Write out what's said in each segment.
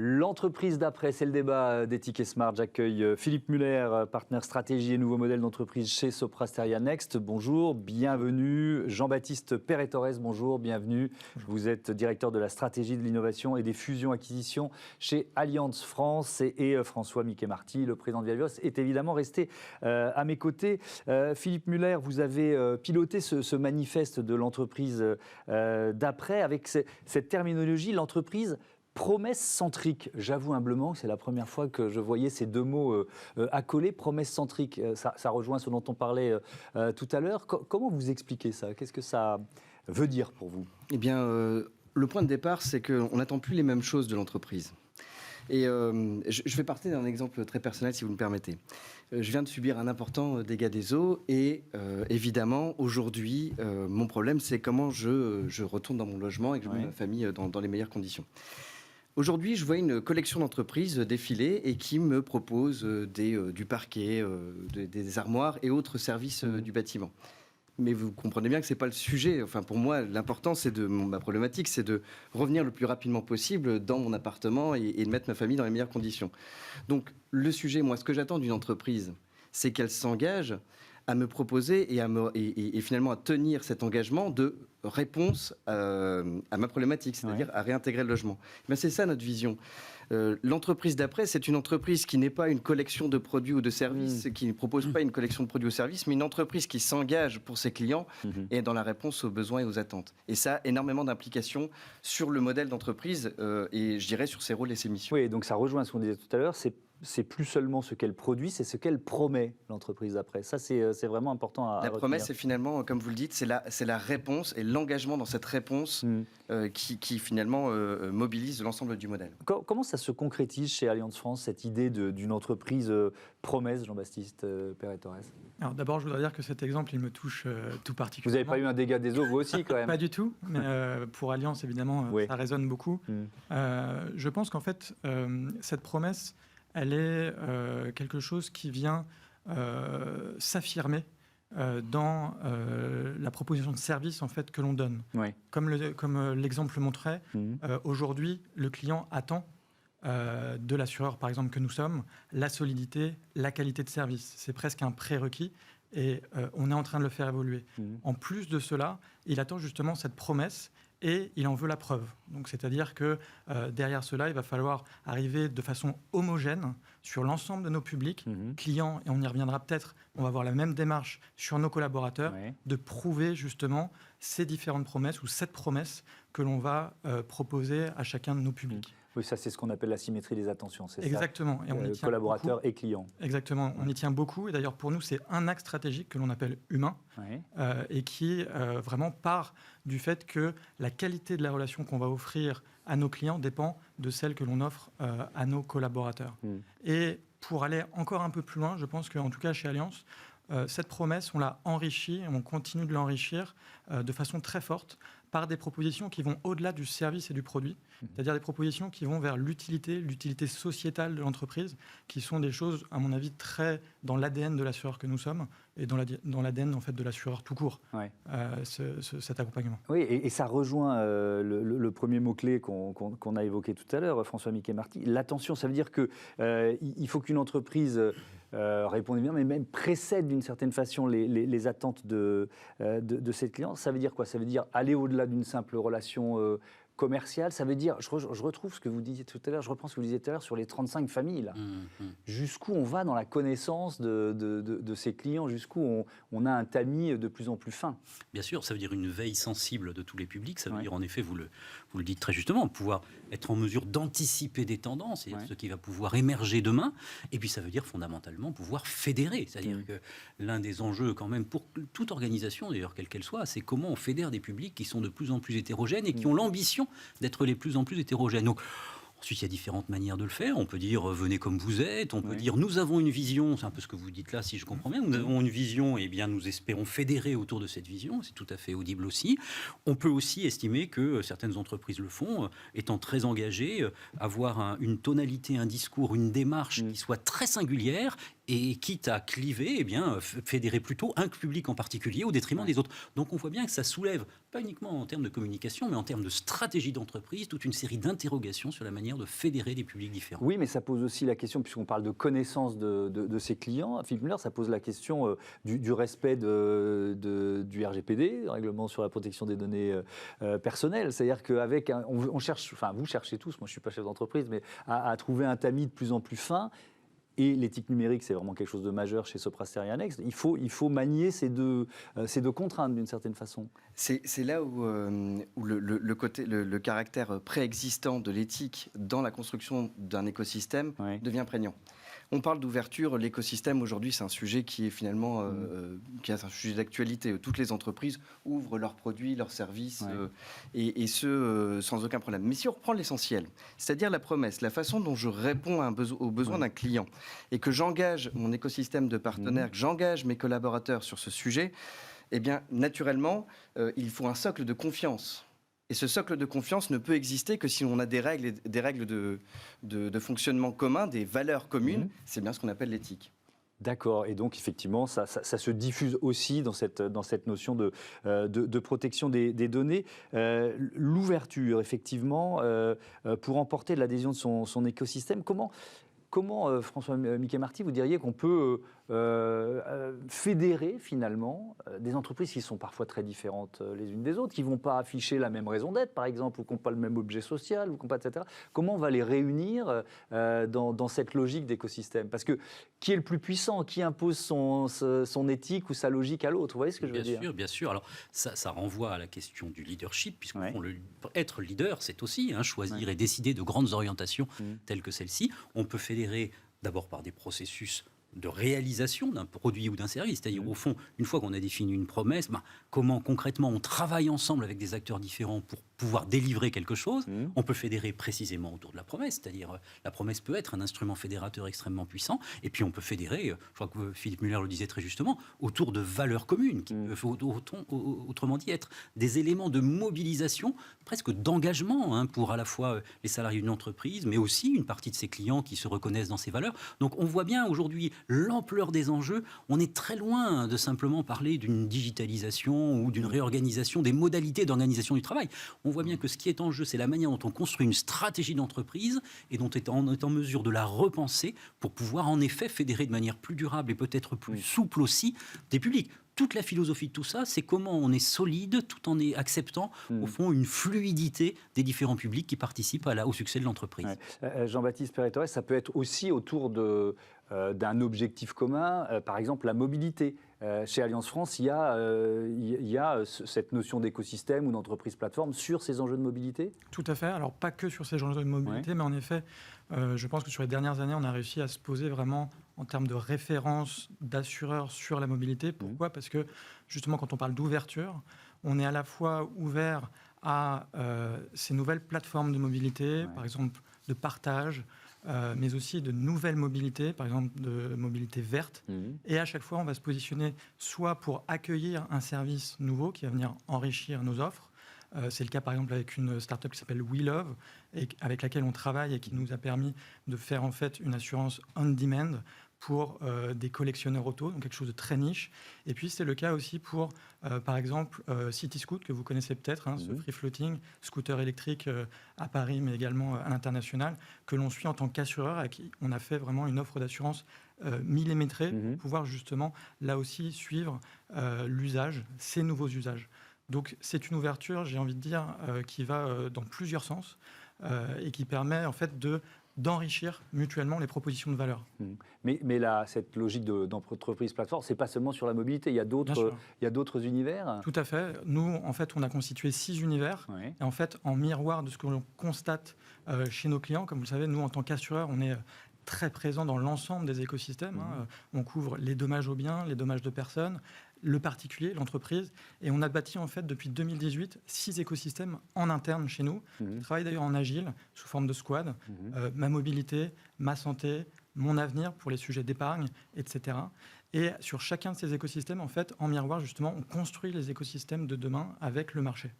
L'entreprise d'après, c'est le débat des tickets Smart. J'accueille Philippe Muller, partenaire stratégie et nouveau modèle d'entreprise chez Sopra Steria Next. Bonjour, bienvenue. Jean-Baptiste Perret-Torres, bonjour, bienvenue. Vous êtes directeur de la stratégie de l'innovation et des fusions-acquisitions chez Allianz France. Et François Miquet-Marty, le président de Viavios, est évidemment resté à mes côtés. Philippe Muller, vous avez piloté ce manifeste de l'entreprise d'après avec cette terminologie, l'entreprise promesse-centrique. J'avoue humblement que c'est la première fois que je voyais ces deux mots accolés, promesse-centrique. Ça rejoint ce dont on parlait tout à l'heure. Comment vous expliquez ça? Qu'est-ce que ça veut dire pour vous? Eh bien, le point de départ, c'est qu'on n'attend plus les mêmes choses de l'entreprise. Et je vais partir d'un exemple très personnel, si vous me permettez. Je viens de subir un important dégât des eaux et évidemment, aujourd'hui, mon problème, c'est comment je retourne dans mon logement et que je mets ma famille dans les meilleures conditions. Aujourd'hui, je vois une collection d'entreprises défiler et qui me propose du parquet, des armoires et autres services du bâtiment. Mais vous comprenez bien que ce n'est pas le sujet. Enfin, pour moi, l'important, ma problématique, c'est de revenir le plus rapidement possible dans mon appartement et de mettre ma famille dans les meilleures conditions. Donc, le sujet, moi, ce que j'attends d'une entreprise, c'est qu'elle s'engage à me proposer et finalement à tenir cet engagement de réponse à ma problématique, c'est-à-dire à réintégrer le logement. Mais c'est ça notre vision. L'entreprise d'après, c'est une entreprise qui n'est pas une collection de produits ou de services, qui ne propose pas une collection de produits ou services, mais une entreprise qui s'engage pour ses clients et dans la réponse aux besoins et aux attentes. Et ça a énormément d'implications sur le modèle d'entreprise et je dirais sur ses rôles et ses missions. Oui, donc ça rejoint ce qu'on disait tout à l'heure, c'est plus seulement ce qu'elle produit, c'est ce qu'elle promet, l'entreprise d'après. Ça, c'est vraiment important à retenir. La promesse, c'est finalement, comme vous le dites, c'est la réponse et l'engagement dans cette réponse qui finalement mobilise l'ensemble du modèle. Comment ça se concrétise chez Allianz France, cette idée d'une entreprise promesse, Jean-Baptiste Perret-Torres? Alors d'abord, je voudrais dire que cet exemple, il me touche tout particulièrement. Vous n'avez pas eu un dégât des eaux, vous aussi, quand même? Pas du tout, mais pour Allianz, évidemment, ça résonne beaucoup. Je pense qu'en fait, cette promesse, elle est quelque chose qui vient s'affirmer dans la proposition de service en fait, que l'on donne. Oui. Comme l'exemple le montrait, aujourd'hui, le client attend de l'assureur, par exemple, que nous sommes, la solidité, la qualité de service. C'est presque un prérequis et on est en train de le faire évoluer. En plus de cela, il attend justement cette promesse et il en veut la preuve. Donc, c'est-à-dire que derrière cela, il va falloir arriver de façon homogène sur l'ensemble de nos publics, clients, et on y reviendra peut-être, on va avoir la même démarche sur nos collaborateurs, de prouver justement ces différentes promesses ou cette promesse que l'on va proposer à chacun de nos publics. Oui, ça c'est ce qu'on appelle la symétrie des attentions, c'est ça? Exactement. Et on y tient collaborateurs beaucoup. Et clients. Exactement, on y tient beaucoup. Et d'ailleurs, pour nous, c'est un axe stratégique que l'on appelle humain et qui vraiment part du fait que la qualité de la relation qu'on va offrir à nos clients dépend de celle que l'on offre à nos collaborateurs. Et pour aller encore un peu plus loin, je pense qu'en tout cas chez Allianz, cette promesse, on l'a enrichie et on continue de l'enrichir de façon très forte par des propositions qui vont au-delà du service et du produit, c'est-à-dire des propositions qui vont vers l'utilité sociétale de l'entreprise, qui sont des choses, à mon avis, très dans l'ADN de l'assureur que nous sommes et dans l'ADN en fait, de l'assureur tout court, cet accompagnement. Oui, et ça rejoint le premier mot-clé qu'on a évoqué tout à l'heure, François Miquet-Marty, l'attention. Ça veut dire qu'il faut qu'une entreprise réponde bien, mais même précède d'une certaine façon les attentes de ses clients. Ça veut dire quoi? Ça veut dire aller au-delà d'une simple relation commerciale. Ça veut dire, je retrouve ce que vous disiez tout à l'heure, je reprends ce que vous disiez tout à l'heure sur les 35 familles. Là. Jusqu'où on va dans la connaissance de ses clients, jusqu'où on a un tamis de plus en plus fin. Bien sûr, ça veut dire une veille sensible de tous les publics. Ça veut dire, en effet, vous le dites très justement, pouvoir être en mesure d'anticiper des tendances, et ce qui va pouvoir émerger demain. Et puis, ça veut dire fondamentalement pouvoir fédérer. C'est-à-dire que l'un des enjeux, quand même, pour toute organisation, d'ailleurs, quelle qu'elle soit, c'est comment on fédère des publics qui sont de plus en plus hétérogènes et qui ont l'ambition d'être les plus en plus hétérogènes. Donc, ensuite, il y a différentes manières de le faire. On peut dire venez comme vous êtes. On peut dire nous avons une vision. C'est un peu ce que vous dites là, si je comprends bien. Nous avons une vision et bien nous espérons fédérer autour de cette vision. C'est tout à fait audible aussi. On peut aussi estimer que certaines entreprises le font, étant très engagées, avoir une tonalité, un discours, une démarche qui soit très singulière et quitte à cliver, eh bien, fédérer plutôt un public en particulier au détriment des autres. Donc on voit bien que ça soulève, pas uniquement en termes de communication, mais en termes de stratégie d'entreprise, toute une série d'interrogations sur la manière de fédérer des publics différents. Oui, mais ça pose aussi la question, puisqu'on parle de connaissance de ses clients, Philippe Müller, ça pose la question du respect du RGPD, le règlement sur la protection des données personnelles. C'est-à-dire qu'avec on cherche, enfin vous cherchez tous, moi je ne suis pas chef d'entreprise, mais à trouver un tamis de plus en plus fin. Et l'éthique numérique, c'est vraiment quelque chose de majeur chez Sopra Steria Next. Il faut manier ces deux contraintes d'une certaine façon. C'est là où le caractère préexistant de l'éthique dans la construction d'un écosystème devient prégnant. On parle d'ouverture, l'écosystème aujourd'hui c'est un sujet qui est finalement qui est un sujet d'actualité. Toutes les entreprises ouvrent leurs produits, leurs services et ce sans aucun problème. Mais si on reprend l'essentiel, c'est-à-dire la promesse, la façon dont je réponds aux besoins d'un client et que j'engage mon écosystème de partenaires, que j'engage mes collaborateurs sur ce sujet, eh bien naturellement il faut un socle de confiance. Et ce socle de confiance ne peut exister que si on a des règles de fonctionnement commun, des valeurs communes. C'est bien ce qu'on appelle l'éthique. D'accord, et donc effectivement, ça se diffuse aussi dans cette notion de protection des données. L'ouverture, effectivement, pour emporter de l'adhésion de son écosystème, comment François Mickey-Marty, vous diriez qu'on peut fédérer finalement des entreprises qui sont parfois très différentes les unes des autres, qui ne vont pas afficher la même raison d'être, par exemple, ou qui n'ont pas le même objet social, ou qui n'ont pas, etc. Comment on va les réunir dans cette logique d'écosystème ? Parce que qui est le plus puissant ? Qui impose son éthique ou sa logique à l'autre ? Vous voyez ce que je veux dire ? Bien sûr. Alors ça renvoie à la question du leadership, puisqu'au fond, être leader, c'est aussi choisir et décider de grandes orientations telles que celle-ci. On peut fédérer d'abord par des processus de réalisation d'un produit ou d'un service. C'est-à-dire, au fond, une fois qu'on a défini une promesse, comment concrètement on travaille ensemble avec des acteurs différents pour pouvoir délivrer quelque chose. On peut fédérer précisément autour de la promesse, c'est-à-dire la promesse peut être un instrument fédérateur extrêmement puissant, et puis on peut fédérer, je crois que Philippe Müller le disait très justement, autour de valeurs communes, qui peuvent autrement dit être des éléments de mobilisation, presque d'engagement pour à la fois les salariés d'une entreprise, mais aussi une partie de ses clients qui se reconnaissent dans ces valeurs. Donc on voit bien aujourd'hui l'ampleur des enjeux. On est très loin de simplement parler d'une digitalisation ou d'une réorganisation des modalités d'organisation du travail. On voit bien que ce qui est en jeu, c'est la manière dont on construit une stratégie d'entreprise et dont on est en mesure de la repenser pour pouvoir en effet fédérer de manière plus durable et peut-être plus souple aussi des publics. Toute la philosophie de tout ça, c'est comment on est solide tout en acceptant, au fond, une fluidité des différents publics qui participent au succès de l'entreprise. Jean-Baptiste Perret-Torres, ça peut être aussi autour d'un objectif commun, par exemple la mobilité. Chez Alliance France, il y a cette notion d'écosystème ou d'entreprise plateforme sur ces enjeux de mobilité ? Tout à fait. Alors, pas que sur ces enjeux de mobilité, mais en effet, je pense que sur les dernières années, on a réussi à se poser vraiment en termes de référence d'assureurs sur la mobilité. Pourquoi ? Parce que, justement, quand on parle d'ouverture, on est à la fois ouvert à ces nouvelles plateformes de mobilité, par exemple de partage, mais aussi de nouvelles mobilités, par exemple de mobilité verte. Et à chaque fois, on va se positionner soit pour accueillir un service nouveau qui va venir enrichir nos offres. C'est le cas, par exemple, avec une start-up qui s'appelle WeLove, et avec laquelle on travaille et qui nous a permis de faire en fait une assurance on-demand pour des collectionneurs auto, donc quelque chose de très niche. Et puis, c'est le cas aussi pour, par exemple, CityScoot, que vous connaissez peut-être, ce free-floating, scooter électrique à Paris, mais également à l'international, que l'on suit en tant qu'assureur, à qui on a fait vraiment une offre d'assurance millimétrée pour pouvoir justement, là aussi, suivre l'usage, ces nouveaux usages. Donc, c'est une ouverture, j'ai envie de dire, qui va dans plusieurs sens et qui permet, en fait, d'enrichir mutuellement les propositions de valeur. Mais là, cette logique d'entreprise plateforme, c'est pas seulement sur la mobilité, il y a d'autres univers. Tout à fait. Nous, en fait, on a constitué 6 univers. Et en fait, en miroir de ce que l'on constate chez nos clients, comme vous le savez, nous, en tant qu'assureurs, on est très présent dans l'ensemble des écosystèmes. On couvre les dommages aux biens, les dommages de personnes, le particulier, l'entreprise. Et on a bâti, en fait, depuis 2018, 6 écosystèmes en interne chez nous, qui travaillent d'ailleurs en agile, sous forme de squad. Ma mobilité, ma santé, mon avenir pour les sujets d'épargne, etc. Et sur chacun de ces écosystèmes, en fait, en miroir, justement, on construit les écosystèmes de demain avec le marché.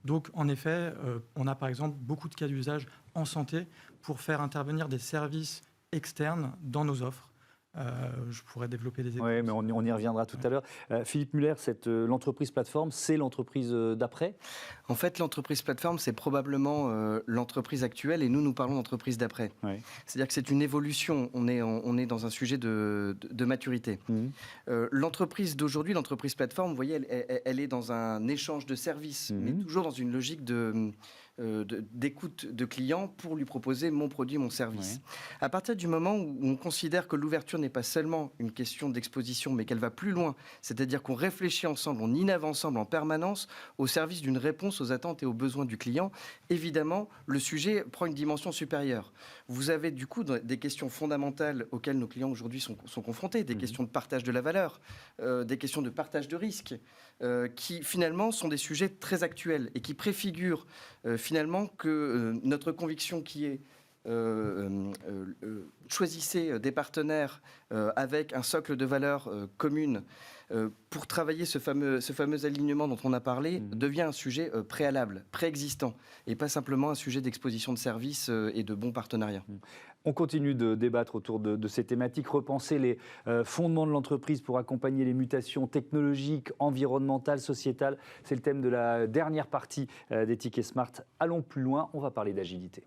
Donc, en effet, on a, par exemple, beaucoup de cas d'usage en santé pour faire intervenir des services externes dans nos offres. Je pourrais développer des exemples. Oui, mais on y reviendra tout à l'heure. Philippe Muller, l'entreprise plateforme, c'est l'entreprise d'après ? En fait, l'entreprise plateforme, c'est probablement l'entreprise actuelle et nous parlons d'entreprise d'après. Oui. C'est-à-dire que c'est une évolution. On est dans un sujet de maturité. L'entreprise d'aujourd'hui, l'entreprise plateforme, vous voyez, elle est dans un échange de services, mais toujours dans une logique d'écoute de clients pour lui proposer mon produit, mon service. Ouais. À partir du moment où on considère que l'ouverture n'est pas seulement une question d'exposition, mais qu'elle va plus loin, c'est-à-dire qu'on réfléchit ensemble, on innove ensemble en permanence au service d'une réponse aux attentes et aux besoins du client, évidemment, le sujet prend une dimension supérieure. Vous avez du coup des questions fondamentales auxquelles nos clients aujourd'hui sont confrontés, des questions de partage de la valeur, des questions de partage de risques, qui finalement sont des sujets très actuels et qui préfigurent finalement que notre conviction qui est choisissez des partenaires avec un socle de valeurs communes pour travailler ce fameux alignement dont on a parlé devient un sujet préalable, préexistant et pas simplement un sujet d'exposition de services et de bons partenariats. On continue de débattre autour de ces thématiques, repenser les fondements de l'entreprise pour accompagner les mutations technologiques, environnementales, sociétales. C'est le thème de la dernière partie des Tickets Smart. Allons plus loin, on va parler d'agilité.